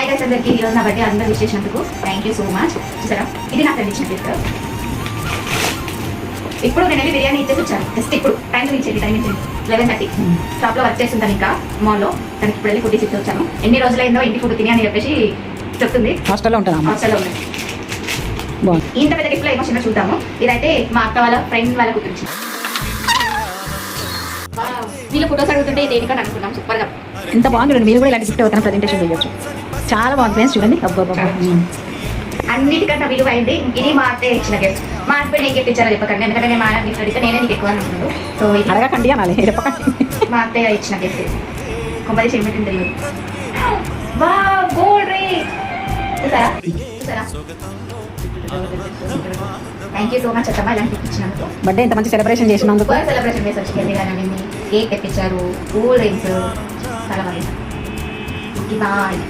Hi guys అందరికీ ఈరోజు నా బర్త్డే అందరూ విష్ చేసినందుకు థ్యాంక్ యూ సో మచ్. చూసారా, ఇది నా ఫ్రెండ్ ఇచ్చిన గిఫ్ట్. ఇప్పుడు నేను వెళ్ళి బిర్యానీ ఇచ్చేసి వచ్చాను. జస్ట్ ఇప్పుడు టైం ఇచ్చేది 11:30 షాప్లో వర్క్ చేస్తుంటాను ఇంకా మాల్లో. దానికి ఇప్పుడు వెళ్ళి ఫుడ్ ఇచ్చి వచ్చాను. ఎన్ని రోజులైందో ఇంటి ఫుడ్ తిని అని చెప్పేసి చెప్తుంది. హాస్టల్లో ఉంటాను. హాస్టల్లో ఉంది. ఇంత పెద్ద గిఫ్ట్లో ఏమో చిన్న చూద్దాము. ఇదైతే మా అక్క వాళ్ళ ఫ్రెండ్ వాళ్ళ గురించి. వీళ్ళు ఫొటోస్ అడుగుతుంటే దేనికని అనుకున్నాం. సూపర్గా ఎంత బాగుంది. మీరు కూడా ఇలాంటి గిఫ్ట్ అవుతాను ప్రజెంటేషన్ చేయొచ్చు. చాలా బాగుంది ఫ్రెండ్స్, చూడండి. అబ్బా అన్నిటికన్నా విలువైంది ఇది. మా అత్తయ్య ఇచ్చిన గిఫ్ట్. మా హస్బెండ్ ఏం గిఫ్ట్ ఇచ్చారో చెప్పకండి, ఎందుకంటే నేను మా గిఫ్ట్ అడిగితే నేనే నీకు ఎక్కువ అనుకున్నాను. సో అడగకండి అనాలి, చెప్పకండి. మా అత్తయ్య ఇచ్చిన గిఫ్ట్ కొంపది చెమ్మిటింది తెలియదు. గోల్డ్ రింగ్ చూసారా చూసారా. థ్యాంక్ యూ సో మచ్ అత్తమ్మ ఇలాంటి గిఫ్ట్ ఇచ్చినందుకు. బర్త్డే ఇంత మంచి సెలబ్రేషన్ చేసినందుకు. సెలబ్రేషన్ చేసి వచ్చింది కానీ కేక్ తెప్పించారు, కూల్ డ్రింక్స్, చాలా బాగా. బాయ్.